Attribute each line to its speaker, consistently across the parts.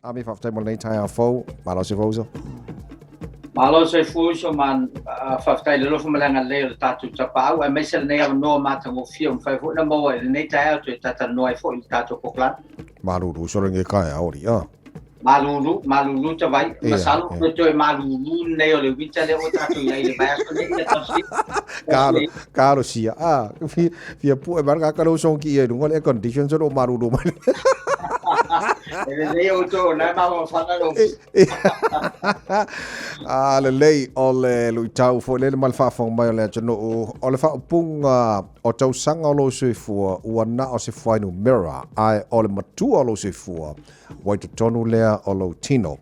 Speaker 1: Ami whaftai mo nei tai a fau, malo se fau so.
Speaker 2: Malo se fuso man whaftai le lofu malanga leo le tātou tapau, e meisel nei au noa mātango fia, mwhai fu na maua e nei tai au tu e tata noa e fo i tātou koklan.
Speaker 1: Maruru, sore nge kai aori,
Speaker 2: Malulu te vai, masalo ko to e malulu nei o le wita le o tātou iai le vai aso nei le tasi.
Speaker 1: Karo sia, fia pu e marga karo sonki e runga le conditions o maruru mai.
Speaker 2: Ele o to na ma fana lo.
Speaker 1: Le lei o le luitau fo le malfafong mai o le tano o le whaapunga o tau sanga o lo soifua ua na o se whainu mira ai o le matua o lo soifua wai te tonu lea o lo tino.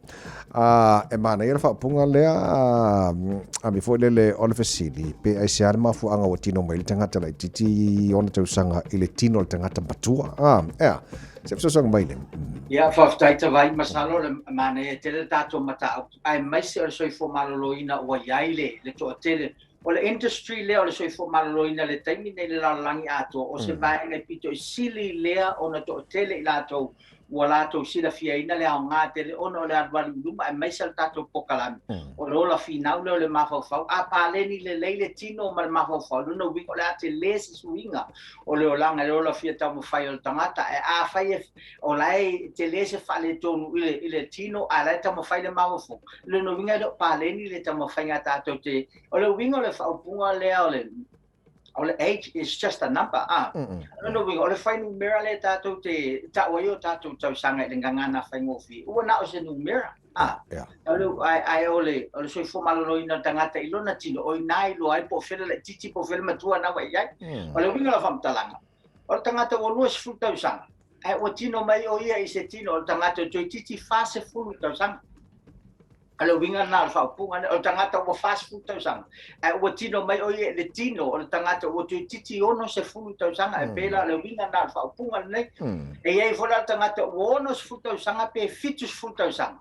Speaker 1: E mana i le whaapunga lea a mi fo le o le fesili pe ai se ane mafu anga o tino mai le tangata lai titi o na tau sanga i le tino le tangata matua. Se sosong mai le.
Speaker 2: Ia whaftai te vai masalo le mana e tele tātou mata ai maise o le soifua maloloina ua iai le toa tele o le industry lea o le soifua maloloina le taimi nei le lalangi ato o se vai ngai pito i sili lea o na toa tele i latou ua latou sila fiaina le ao ngā tele ona o le arwali uluma ai maise le tātou pokalami o le ola finau leo le mafaufau a pāleni le leile tino ma le mafaufau luna wingo le ate le se suinga o le olanga le ola fia tau mawhai o le tangata e a whai o lai te le se whale tonu i le tino a lai tau mawhai le mafaufau luna winga le pāleni le tau mawhai ngā tātou te o le wingo le whaupunga lea o le age is just a number. No we o le fai numera le tātou te ta'wai o tātou tau sanga i le ngangana whai ngofi. Ua na o se numera. Ai o le soifua maloloina tangata i lona tino o inai lo ai po fele le titi po fele matua na wai ai. O le winga la whamtalanga. O le tangata o lua se fulu tau sanga. Ai o tino mai o ia i se tino o le tangata o titi fase fulu tau sanga. Alo winga na al whaupunga o tangata o fast food tau sanga. O tino mai o le tino o tangata o titi ono se fulu tau sanga e pela le winga na al whaupunga nei. E iei fora tangata o ono se fulu tau sanga pe fitus fulu tau sanga.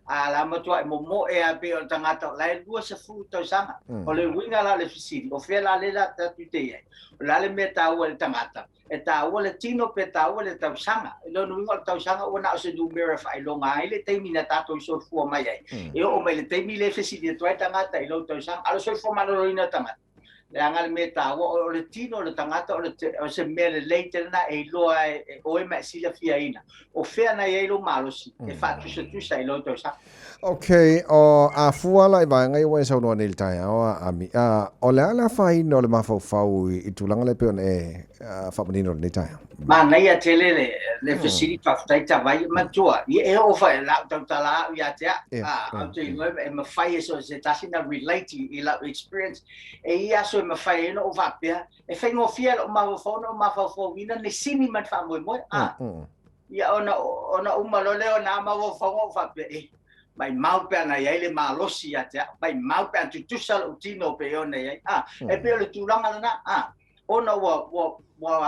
Speaker 2: La matua e momo e a pe o tangata lai lua se fulu tau sanga. O le winga la le fisiri. O fea la le la tatu te iei. O la le me tau le tangata. E tau le tino pe tau le tau sanga. E lo winga le tau sanga o na o se numera whai longa ai le teimi na tato i so fua mai ai. E o mai le teimi le fisiri tuai tangata i lo tau sanga. Alo so fua maloloina tangata. Le anga le me tau o le tino le tangata o se me le leite na e loa o e mai sila fiaina. O fea na e lo malosi. E fatu se tu sa i lo tau sanga.
Speaker 1: Okay, o a fuala i vai ngai wai sau noa nil tai o ami. O le ala fai no le mafau i tulanga le peon e whapanino le tai.
Speaker 2: Ma nei a tele le fasili whaftai ta vai matua. I e o fai lau tau tala i a tea. Au te ingoe e mawhai e so se tasina relate i lau experience. E i aso e mawhai e no o vapea. E whai ngofia o mawafau no mawafau wina ne sini man wha moe moe. Ia ona umalole o na mawafau o vapea. Mai mau pe ana ia le malosi ate mai mau pe atu tusal utino pe ona ia e pe le tulanga na ona wa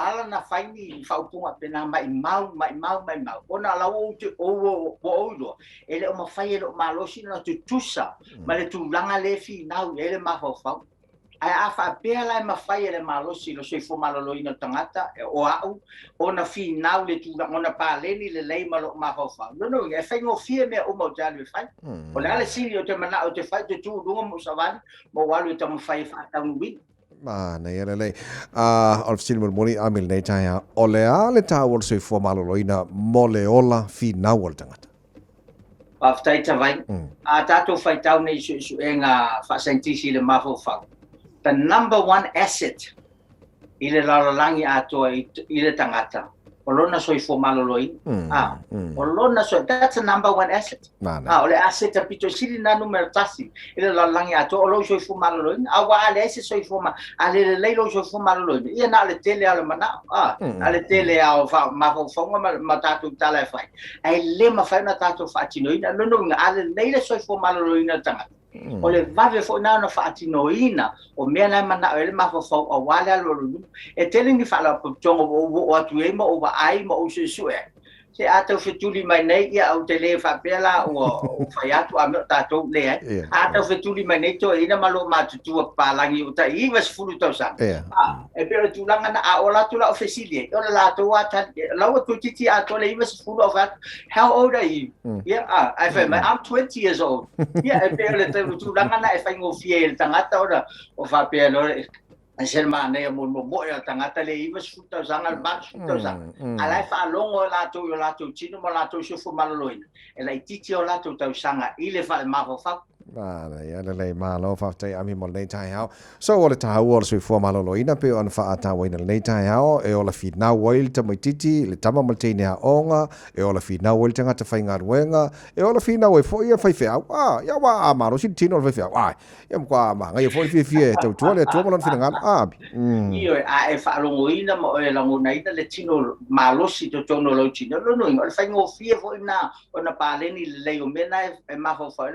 Speaker 2: ala na faini faupunga pe na mai mau ona la o lo ele o mafai ele o malosi na tusa ma le tulanga le fi na ele mafau ai a fa pela e mafai ele malosi lo sei fo maloloina tangata o au ona fi nau le tu ona paleni le lei malo mafofa no e fa ngo fie me o mo jalo fai o le sili o te mana o te fai te tu lunga mo savani mo walu te mo fai fa ta wi
Speaker 1: ma na ia le o fsili mo moni amil nei tai o le ale ta o sei fo maloloina mo le ola fi nau o tangata
Speaker 2: aftai ta vai a tato fai tau nei su enga fa sentisi le mafofa. The number one asset i le lalalangi ato i le tangata. O lona soi fo maloloi. O lona soi, that's the number one asset. O le asset a pito sili na numero tasi i le lalalangi ato o lo soi fo maloloi. A wa ale ese soi fo ma, ale le leilo soi fo maloloi. Ia na ale tele ale mana. Ale tele au fa mafonga ma tatu tala e fai. Ai le ma fai na tatu fa atinoina. Lono ale leile soi fo maloloi na tangata. O le vave fo na whaatinoina o mea nai mana o ele mawhawhau a wale alo runu e tele ni whala tonga o atu e ma o wa ai ma o se sue se ata fetuli mai nei ia au te le fa pela o fai atu a meu tatou le ai ata fetuli mai nei to ina malo matutua palangi uta i was fulu tau sa e pera tulanga na a ola tula officially o la to ata la o titi ato le i was fulu of that how old are you I feel I'm 20 years old e pera te tulanga na e fai ngo fiel tangata ora o fa pela Ansel mana ya mo ya tangata le iwas futa zanga ba futa zanga ala fa longo la to chino mo la to shufu maloloina ela ititi o la to tau sanga ile fa ma fa
Speaker 1: ya le malo fa tai ami mo nei tai hao so ole ta o so fo maloloina pe on fa ata wina nei tai hao e ola fi na wail ta mai titi le tama mo tene a onga e ola fi na wail tanga ta fa inga wenga e ola fi na we fo ia fa fa ya wa amaro si tino fa fa wa ya kwa ma ngai fo fi fi to to le to mo lon fi nga
Speaker 2: io a e fa longoina mo e la ngonaina le tino malosi to tono lo tino lo no o fa ngo fi fo na ona paleni le o mena e ma fo fa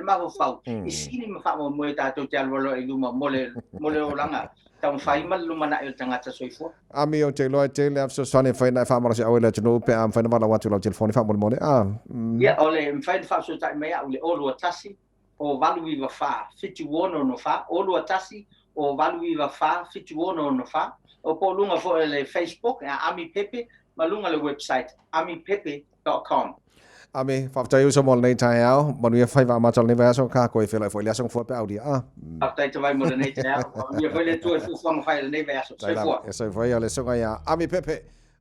Speaker 2: isini ma fa mo tatou te alwalo e luma mole o langa tau fai mal luma na el tangata soifo
Speaker 1: ami o te loa te le afso sone fai na fa marasi awela tino pe am fai na mala watu lo telefoni fa mole
Speaker 2: ya ole mfai fa so ta me ole olu atasi o valu iwa fa fitu wono no fa olu atasi o valu iwa fa fitu wono no fa o po lunga fo le Facebook Ami Pepe malunga le website amipepe.com
Speaker 1: Ami faftai uso mol nei tai au manu ia fai va ma tol nei va so ka ko e fela foi le song fo pe audia
Speaker 2: faftai te vai mo nei tai au ia foi le tu fu fang fai nei va so
Speaker 1: so foi le so ga ya Ami Pepe